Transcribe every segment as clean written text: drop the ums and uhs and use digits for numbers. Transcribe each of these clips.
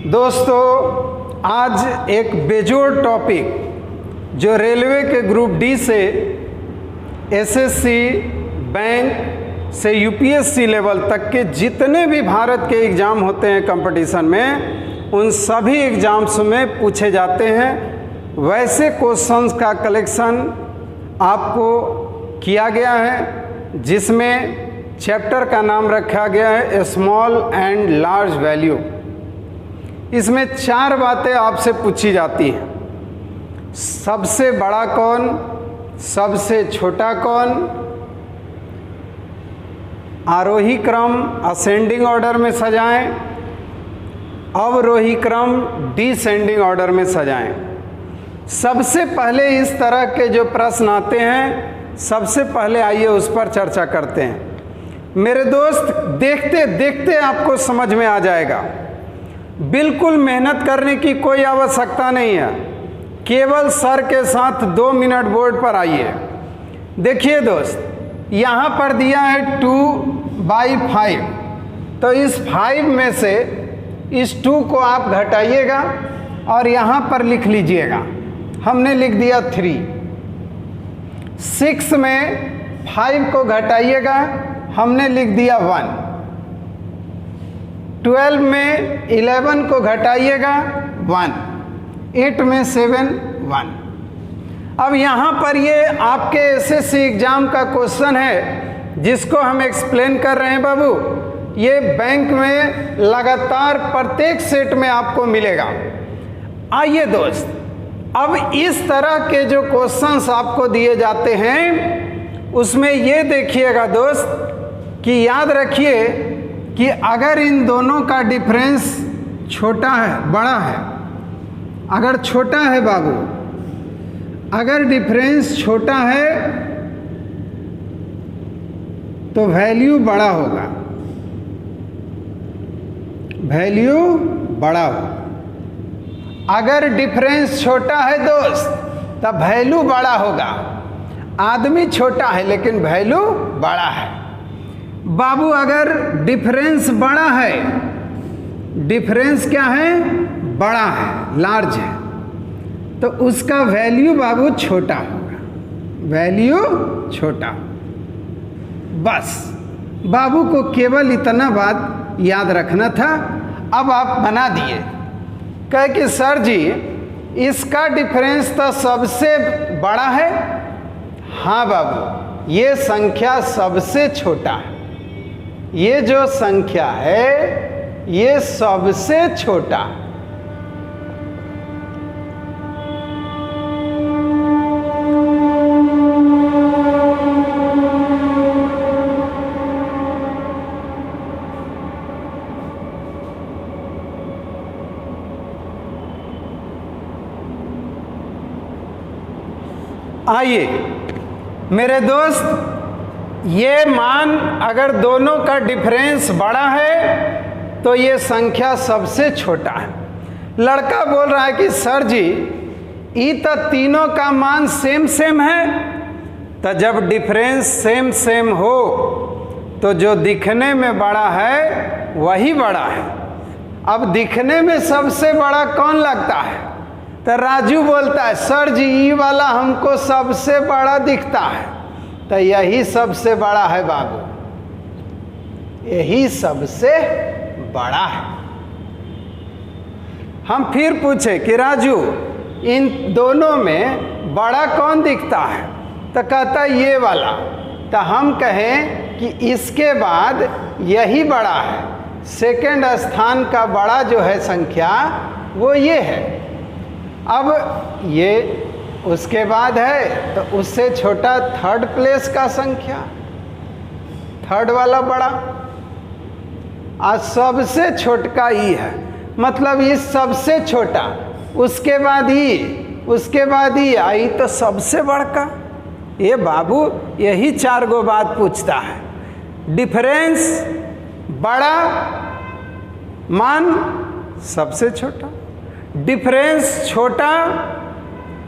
दोस्तों, आज एक बेजोड़ टॉपिक जो रेलवे के ग्रुप डी से एसएससी, बैंक से यूपीएससी लेवल तक के जितने भी भारत के एग्ज़ाम होते हैं कंपटीशन में, उन सभी एग्ज़ाम्स में पूछे जाते हैं। वैसे क्वेश्चंस का कलेक्शन आपको किया गया है, जिसमें चैप्टर का नाम रखा गया है स्मॉल एंड लार्ज वैल्यू। इसमें 4 बातें आपसे पूछी जाती हैं। सबसे बड़ा कौन, सबसे छोटा कौन, आरोही क्रम असेंडिंग ऑर्डर में सजाएं, अवरोही क्रम डिसेंडिंग ऑर्डर में सजाएं। सबसे पहले इस तरह के जो प्रश्न आते हैं, सबसे पहले आइए उस पर चर्चा करते हैं। मेरे दोस्त, देखते देखते आपको समझ में आ जाएगा। बिल्कुल मेहनत करने की कोई आवश्यकता नहीं है, केवल सर के साथ 2 मिनट बोर्ड पर आइए। देखिए दोस्त, यहाँ पर दिया है 2/5, तो इस 5 में से इस 2 को आप घटाइएगा और यहाँ पर लिख लीजिएगा। हमने लिख दिया 3। 6 में 5 को घटाइएगा, हमने लिख दिया 1। 12 में 11 को घटाइएगा 1। 8 में 7 1। अब यहाँ पर ये आपके एसएससी एग्जाम का क्वेश्चन है, जिसको हम एक्सप्लेन कर रहे हैं बाबू। ये बैंक में लगातार प्रत्येक सेट में आपको मिलेगा। आइए दोस्त, अब इस तरह के जो क्वेश्चंस आपको दिए जाते हैं, उसमें ये देखिएगा दोस्त कि याद रखिए कि अगर इन दोनों का डिफरेंस छोटा है, बड़ा है, अगर छोटा है बाबू, अगर डिफरेंस छोटा है तो वैल्यू बड़ा होगा, वैल्यू बड़ा होगा। अगर डिफरेंस छोटा है दोस्त, तब वैल्यू बड़ा होगा। आदमी छोटा है लेकिन वैल्यू बड़ा है। बाबू, अगर डिफरेंस बड़ा है, डिफरेंस क्या है, बड़ा है, लार्ज है, तो उसका वैल्यू बाबू छोटा होगा, वैल्यू छोटा। बस बाबू को केवल इतना बात याद रखना था। अब आप बना दिए, कहे कि सर जी इसका डिफरेंस तो सबसे बड़ा है। हाँ बाबू, ये संख्या सबसे छोटा है, ये जो संख्या है ये सबसे छोटा है। आइए मेरे दोस्त, ये मान अगर दोनों का डिफरेंस बड़ा है तो ये संख्या सबसे छोटा है। लड़का बोल रहा है कि सर जी ये तो तीनों का मान सेम सेम है। तो जब डिफरेंस सेम सेम हो तो जो दिखने में बड़ा है वही बड़ा है। अब दिखने में सबसे बड़ा कौन लगता है? तो राजू बोलता है सर जी ये वाला हमको सबसे बड़ा दिखता है। तो यही सबसे बड़ा है बाबू, यही सबसे बड़ा है। हम फिर पूछे कि राजू इन दोनों में बड़ा कौन दिखता है? तो कहता है ये वाला। तो हम कहें कि इसके बाद यही बड़ा है, सेकंड स्थान का बड़ा जो है संख्या वो ये है। अब ये उसके बाद है तो उससे छोटा थर्ड प्लेस का संख्या, थर्ड वाला बड़ा। आज सबसे छोटका ई है, मतलब ये सबसे छोटा, उसके बाद ई, उसके बाद ई, आई तो सबसे बड़का। ये बाबू यही 4 गो बात पूछता है। डिफरेंस बड़ा, मान सबसे छोटा। डिफरेंस छोटा,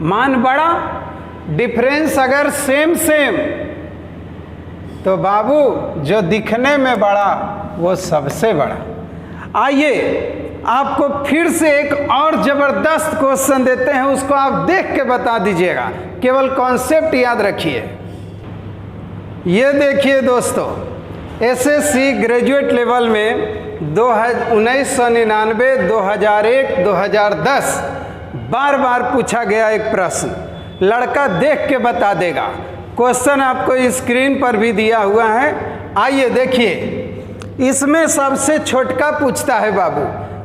मान बड़ा। डिफरेंस अगर सेम सेम तो बाबू जो दिखने में बड़ा वो सबसे बड़ा। आइए आपको फिर से एक और ज़बरदस्त क्वेश्चन देते हैं, उसको आप देख के बता दीजिएगा, केवल कॉन्सेप्ट याद रखिए। ये देखिए दोस्तों, एसएससी ग्रेजुएट लेवल में 1999, 2001, 2010 बार बार पूछा गया एक प्रश्न, लड़का देख के बता देगा। क्वेश्चन आपको स्क्रीन पर भी दिया हुआ है, आइए देखिए। इसमें सबसे छोटका पूछता है बाबू,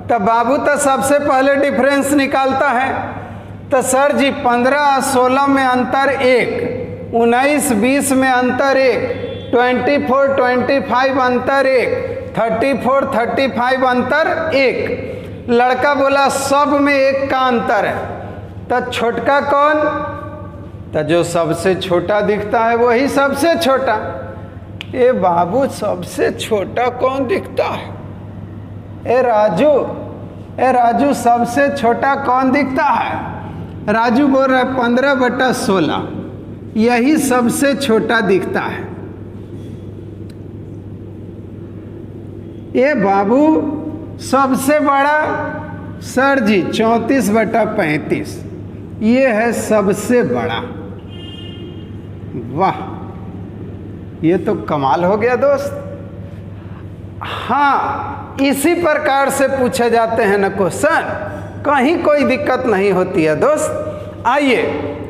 तो बाबू तो सबसे पहले डिफरेंस निकालता है। तो सर जी 15 और 16 में अंतर 1, 19, 20 में अंतर 1, 24, 25 अंतर 1, 34, 35 अंतर 1। लड़का बोला सब में 1 का अंतर है, तो छोटका कौन? तो जो सबसे छोटा दिखता है वही सबसे छोटा। ए बाबू, सबसे छोटा कौन दिखता है? ए राजू सबसे छोटा कौन दिखता है? राजू बोल रहा है 15/16, यही सबसे छोटा दिखता है। ए बाबू, सबसे बड़ा सर जी 34/35, ये है सबसे बड़ा। वाह, ये तो कमाल हो गया दोस्त। हाँ, इसी प्रकार से पूछे जाते हैं ना क्वेश्चन, कहीं कोई दिक्कत नहीं होती है दोस्त। आइए,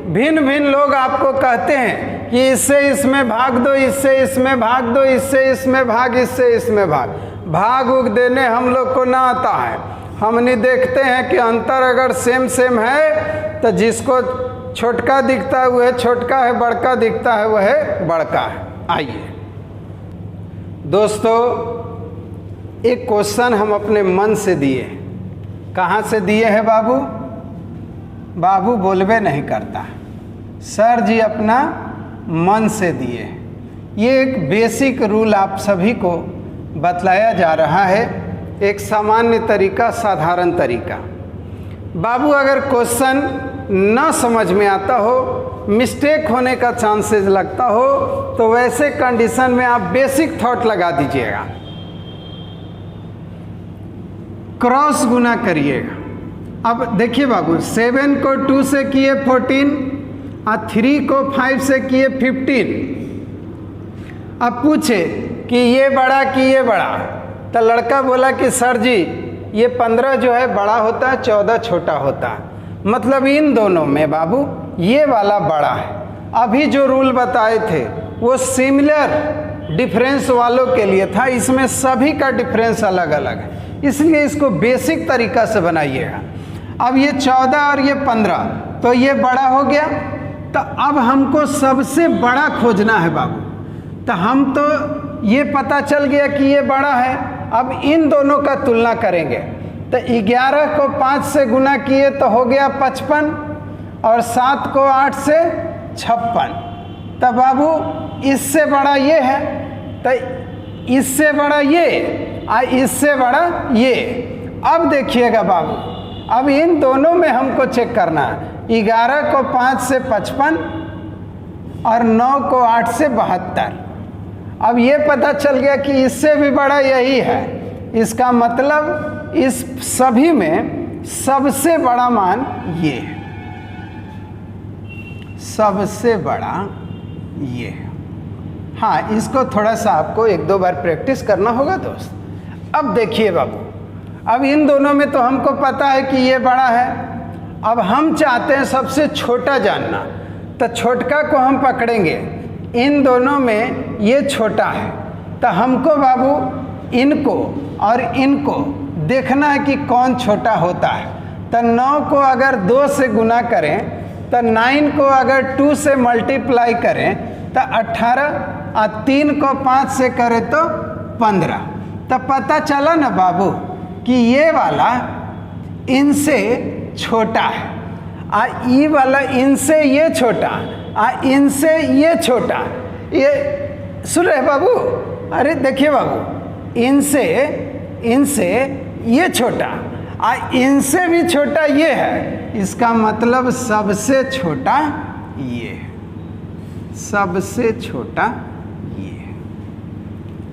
भिन्न भिन्न लोग आपको कहते हैं कि इससे इसमें भाग दो, इससे इसमें भाग दो, इससे इसमें भाग, इससे इसमें भाग उग देने हम लोग को ना आता है। हमने देखते हैं कि अंतर अगर सेम है तो जिसको छोटका दिखता है वह छोटका है, बड़का दिखता है वह बड़का है। आइए दोस्तों, एक क्वेश्चन हम अपने मन से दिए। कहाँ से दिए हैं बाबू? बाबू बोलबे नहीं करता, सर जी अपना मन से दिए। ये एक बेसिक रूल आप सभी को बतलाया जा रहा है, एक सामान्य तरीका, साधारण तरीका। बाबू अगर क्वेश्चन ना समझ में आता हो, मिस्टेक होने का चांसेस लगता हो, तो वैसे कंडीशन में आप बेसिक थॉट लगा दीजिएगा, क्रॉस गुना करिएगा। अब देखिए बाबू, 7 को 2 से किए 14 और 3 को 5 से किए 15। अब पूछे कि ये बड़ा कि ये बड़ा, तो लड़का बोला कि सर जी ये 15 जो है बड़ा होता है, 14 छोटा होता है। मतलब इन दोनों में बाबू ये वाला बड़ा है। अभी जो रूल बताए थे वो सिमिलर डिफरेंस वालों के लिए था, इसमें सभी का डिफरेंस अलग अलग है, इसलिए इसको बेसिक तरीका से बनाइएगा। अब ये 14 और ये 15, तो ये बड़ा हो गया। तो अब हमको सबसे बड़ा खोजना है बाबू। तो हम तो ये पता चल गया कि ये बड़ा है, अब इन दोनों का तुलना करेंगे। तो 11 को 5 से गुना किए तो हो गया 55, और 7 को 8 से 56। तो बाबू इससे बड़ा ये है, तो इससे बड़ा ये, और इससे बड़ा ये। अब देखिएगा बाबू, अब इन दोनों में हमको चेक करना है। 11 को 5 से 55 और 9 को 8 से 72। अब ये पता चल गया कि इससे भी बड़ा यही है। इसका मतलब इस सभी में सबसे बड़ा मान ये है, सबसे बड़ा ये है। हाँ, इसको थोड़ा सा आपको 1-2 बार प्रैक्टिस करना होगा दोस्त। अब देखिए बाबू, अब इन दोनों में तो हमको पता है कि ये बड़ा है। अब हम चाहते हैं सबसे छोटा जानना, तो छोटका को हम पकड़ेंगे। इन दोनों में ये छोटा है, तो हमको बाबू इनको और इनको देखना है कि कौन छोटा होता है। तो 9 को अगर 2 से गुना करें, तो 9 को अगर 2 से मल्टीप्लाई करें तो 18, और 3 को 5 से करें तो 15। तो पता चला ना बाबू कि ये वाला इनसे छोटा है, आ ये वाला इनसे ये छोटा, आ इनसे ये छोटा। ये सुन रहे बाबू? अरे देखिए बाबू, इनसे ये छोटा, आ इनसे भी छोटा ये है। इसका मतलब सबसे छोटा ये है, सबसे छोटा ये है।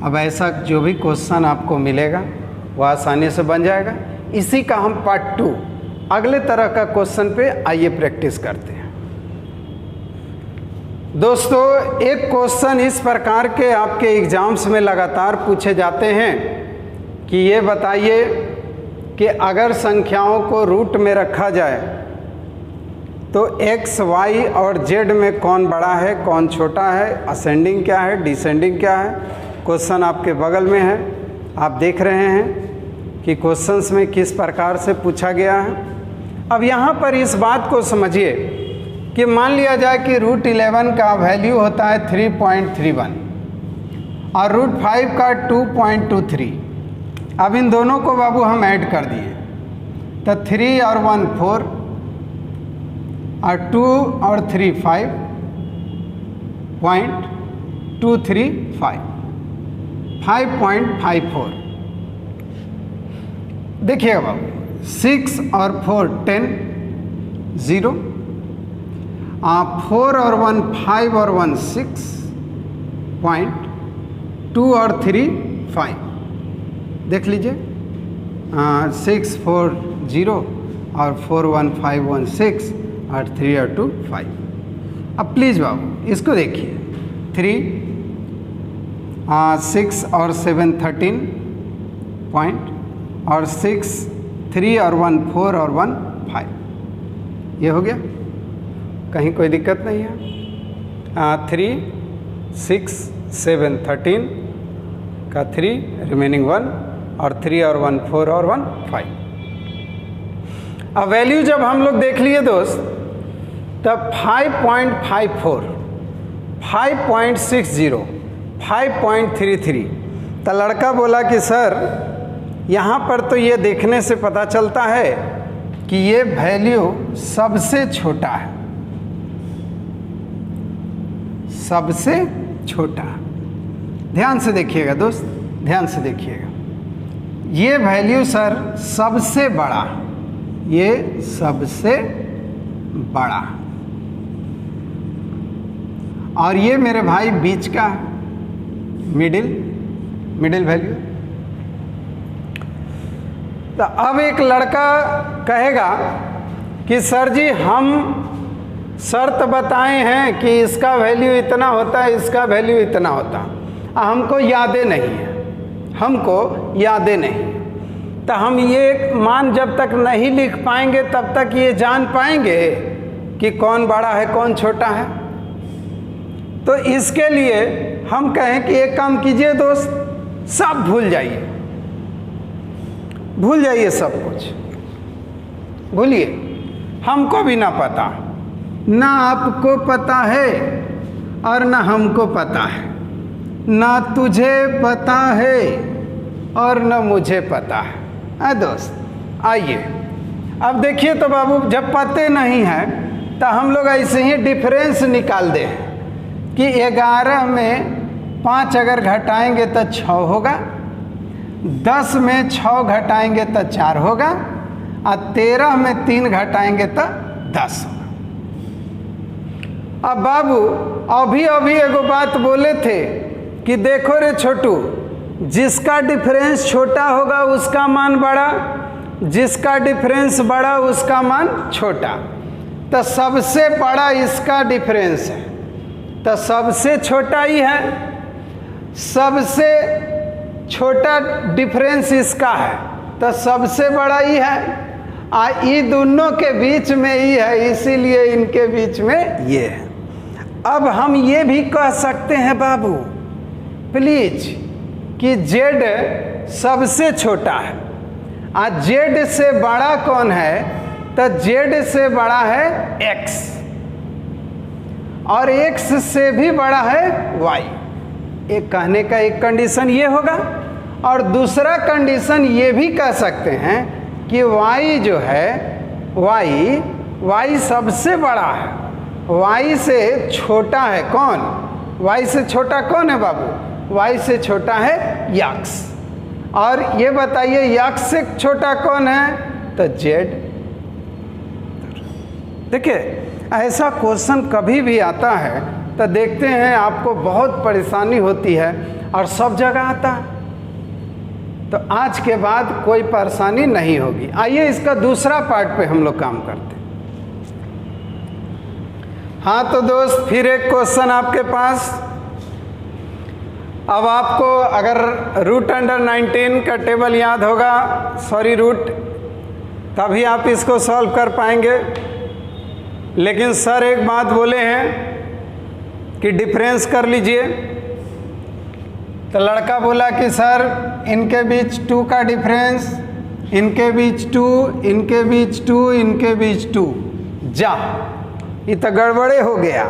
अब ऐसा जो भी क्वेश्चन आपको मिलेगा वो आसानी से बन जाएगा। इसी का हम पार्ट 2 अगले तरह का क्वेश्चन पे आइए प्रैक्टिस करते हैं। दोस्तों, एक क्वेश्चन इस प्रकार के आपके एग्जाम्स में लगातार पूछे जाते हैं कि ये बताइए कि अगर संख्याओं को रूट में रखा जाए तो x, y और z में कौन बड़ा है कौन छोटा है, असेंडिंग क्या है डिसेंडिंग क्या है। क्वेश्चन आपके बगल में है, आप देख रहे हैं कि क्वेश्चंस में किस प्रकार से पूछा गया है। अब यहाँ पर इस बात को समझिए कि मान लिया जाए कि √11 का वैल्यू होता है 3.31 और √5 का 2.23। अब इन दोनों को बाबू हम ऐड कर दिए तो 3 और 1 4 और 2 और 3 5.235 5.54। देखिएगा बाबू 6 और 4 10 0 4 और 1 5 और 1 6.2 और 3 5। देख लीजिए 6 4 0 और 4 1 5 1 6 और 3 और 2 5। अब प्लीज़ बाबू इसको देखिए 3 6 और 7 13 पॉइंट और 6 3 और 1 4 और 1 5। ये हो गया, कहीं कोई दिक्कत नहीं है। 3 6 7 13 का 3 रिमेनिंग 1 और 3 और 1 4 और 1 5। अब वैल्यू जब हम लोग देख लिए दोस्त तब 5.54 5.60 5.33। तो लड़का बोला कि सर यहाँ पर तो ये देखने से पता चलता है कि ये वैल्यू सबसे छोटा है, सबसे छोटा। ध्यान से देखिएगा दोस्त, ध्यान से देखिएगा, ये वैल्यू सर सबसे बड़ा, ये सबसे बड़ा और ये मेरे भाई बीच का मिडिल वैल्यू। तो अब एक लड़का कहेगा कि सर जी हम शर्त बताए हैं कि इसका वैल्यू इतना होता है, इसका वैल्यू इतना होता, हमको यादें नहीं है, हमको यादें नहीं। तो हम ये मान जब तक नहीं लिख पाएंगे तब तक ये जान पाएंगे कि कौन बड़ा है कौन छोटा है। तो इसके लिए हम कहें कि एक काम कीजिए दोस्त, सब भूल जाइए, भूल जाइए सब कुछ, भूलिए, हमको भी ना पता, ना आपको पता है और ना हमको पता है, ना तुझे पता है और ना मुझे पता है। दोस्त आइए अब देखिए तो बाबू, जब पते नहीं है तो हम लोग ऐसे ही डिफरेंस निकाल दें कि 11 में 5 अगर घटाएंगे तो 6 होगा, 10 में 6 घटाएंगे तो 4 होगा और 13 में 3 घटाएंगे तो 10 होगा। अब बाबू अभी एगो बात बोले थे कि देखो रे छोटू, जिसका डिफरेंस छोटा होगा उसका मान बड़ा, जिसका डिफरेंस बड़ा उसका मान छोटा। तो सबसे बड़ा इसका डिफरेंस है तो सबसे छोटा ही है, सबसे छोटा डिफरेंस इसका है तो सबसे बड़ा ही है, ये दोनों के बीच में ही है, इसीलिए इनके बीच में ये है। अब हम ये भी कह सकते हैं बाबू प्लीज कि Z सबसे छोटा है और Z से बड़ा कौन है, तो Z से बड़ा है X और X से भी बड़ा है Y। एक कहने का एक कंडीशन ये होगा और दूसरा कंडीशन ये भी कह सकते हैं कि Y जो है Y सबसे बड़ा है, Y से छोटा है कौन, Y से छोटा कौन है बाबू, Y से छोटा है X। और ये बताइए X से छोटा कौन है, तो Z। देखिए ऐसा क्वेश्चन कभी भी आता है तो देखते हैं आपको बहुत परेशानी होती है और सब जगह आता है। तो आज के बाद कोई परेशानी नहीं होगी। आइए इसका दूसरा पार्ट पे हम लोग काम करते हैं। हाँ तो दोस्त, फिर एक क्वेश्चन आपके पास। अब आपको अगर रूट अंडर 19 का टेबल याद होगा, सॉरी रूट, तभी आप इसको सॉल्व कर पाएंगे। लेकिन सर एक बात बोले हैं कि डिफरेंस कर लीजिए। तो लड़का बोला कि सर इनके बीच 2 का डिफरेंस, इनके बीच 2, इनके बीच 2, इनके बीच 2, जा, ये तो गड़बड़े हो गया।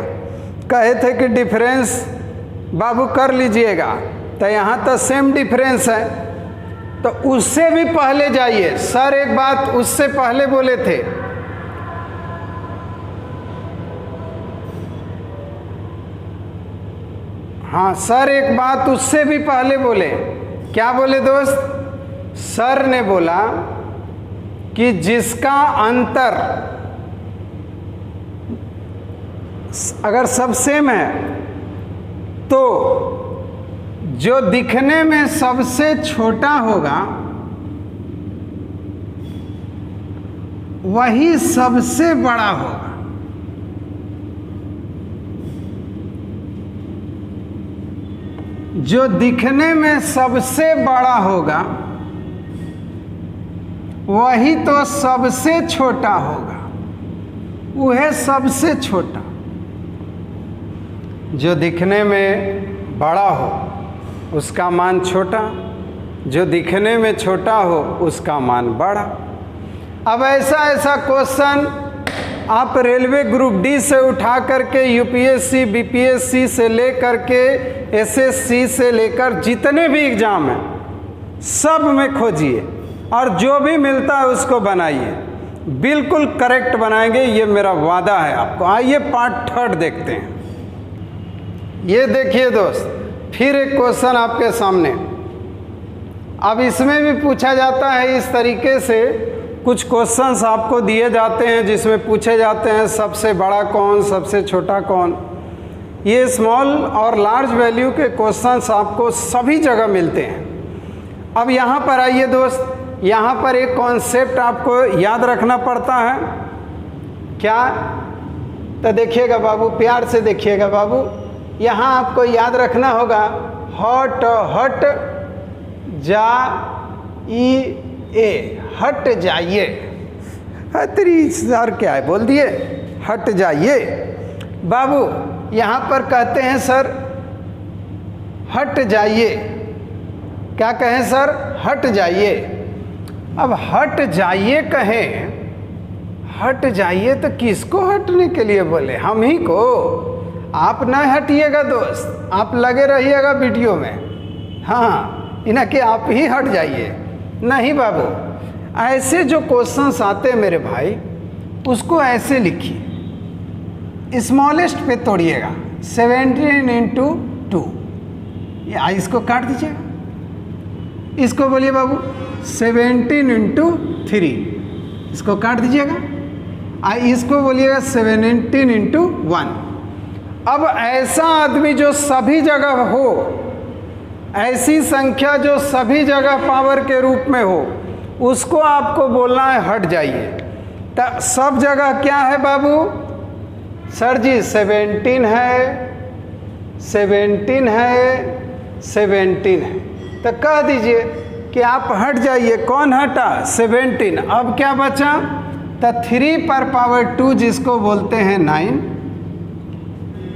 कहे थे कि डिफरेंस बाबू कर लीजिएगा, तो यहाँ तो सेम डिफरेंस है, तो उससे भी पहले जाइए। सर एक बात उससे पहले बोले थे, हाँ सर एक बात उससे भी पहले बोले। क्या बोले दोस्त? सर ने बोला कि जिसका अंतर अगर सब सेम है तो जो दिखने में सबसे छोटा होगा वही सबसे बड़ा होगा। जो दिखने में सबसे बड़ा होगा वही तो सबसे छोटा होगा, वह सबसे छोटा। जो दिखने में बड़ा हो उसका मान छोटा, जो दिखने में छोटा हो उसका मान बड़ा। अब ऐसा क्वेश्चन आप रेलवे ग्रुप डी से उठा करके यूपीएससी, बीपीएससी से लेकर के एसएससी से लेकर जितने भी एग्ज़ाम हैं सब में खोजिए और जो भी मिलता है उसको बनाइए, बिल्कुल करेक्ट बनाएंगे, ये मेरा वादा है आपको। आइए पार्ट 3 देखते हैं। ये देखिए दोस्त, फिर एक क्वेश्चन आपके सामने। अब इसमें भी पूछा जाता है इस तरीके से, कुछ क्वेश्चंस आपको दिए जाते हैं जिसमें पूछे जाते हैं सबसे बड़ा कौन, सबसे छोटा कौन। ये स्मॉल और लार्ज वैल्यू के क्वेश्चंस आपको सभी जगह मिलते हैं। अब यहाँ पर आइए दोस्त, यहाँ पर एक कॉन्सेप्ट आपको याद रखना पड़ता है। क्या? तो देखिएगा बाबू, प्यार से देखिएगा बाबू, यहाँ आपको याद रखना होगा हट, हट जा ई ए, हट जाइए। हतरी सर क्या है बोल दिए, हट जाइए। बाबू यहाँ पर कहते हैं सर हट जाइए, क्या कहें सर? हट जाइए। अब हट जाइए कहें, हट जाइए तो किसको हटने के लिए बोले? हम ही को। आप न हटिएगा दोस्त, आप लगे रहिएगा वीडियो में। हाँ, इन्हें कि आप ही हट जाइए, नहीं बाबू। ऐसे जो क्वेश्चंस आते हैं मेरे भाई, उसको ऐसे लिखिए, स्मॉलेस्ट पे तोड़िएगा, 17 × 2, ये इसको काट दीजिएगा। इसको बोलिए बाबू 17 × 3, इसको काट दीजिएगा। इसको बोलिएगा 17 × 1। अब ऐसा आदमी जो सभी जगह हो, ऐसी संख्या जो सभी जगह पावर के रूप में हो, उसको आपको बोलना है हट जाइए। तो सब जगह क्या है बाबू? सर जी 17 है, 17 है, 17 है। तो कह दीजिए कि आप हट जाइए। कौन हटा? 17। अब क्या बचा? तो 3 पर पावर 2 जिसको बोलते हैं 9,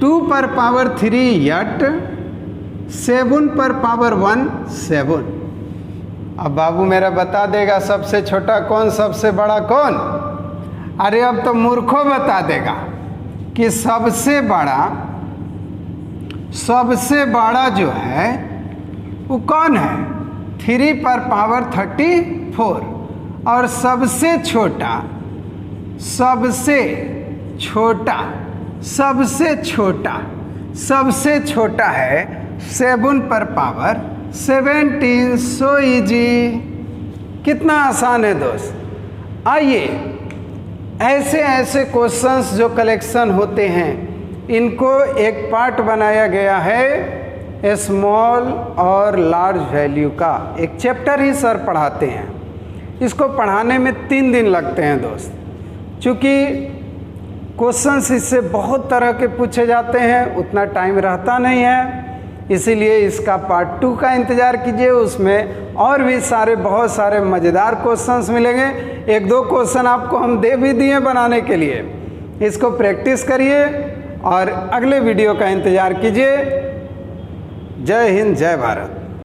2 पर पावर 3 8, 7 पर पावर 1 7। अब बाबू मेरा बता देगा सबसे छोटा कौन, सबसे बड़ा कौन? अरे अब तो मूर्खों बता देगा कि सबसे बड़ा जो है वो कौन है? 3 पर पावर 34। और सबसे छोटा है 7 पर पावर 17। So easy. कितना आसान है दोस्त। आइए ऐसे क्वेश्चंस जो कलेक्शन होते हैं, इनको एक पार्ट बनाया गया है स्मॉल और लार्ज वैल्यू का एक चैप्टर ही सर पढ़ाते हैं। इसको पढ़ाने में 3 दिन लगते हैं दोस्त। चूँकि क्वेश्चंस इससे बहुत तरह के पूछे जाते हैं, उतना टाइम रहता नहीं है, इसीलिए इसका पार्ट 2 का इंतज़ार कीजिए। उसमें और भी बहुत सारे मज़ेदार क्वेश्चंस मिलेंगे। 1-2 क्वेश्चन आपको हम दे भी दिए बनाने के लिए। इसको प्रैक्टिस करिए और अगले वीडियो का इंतज़ार कीजिए। जय हिंद, जय भारत।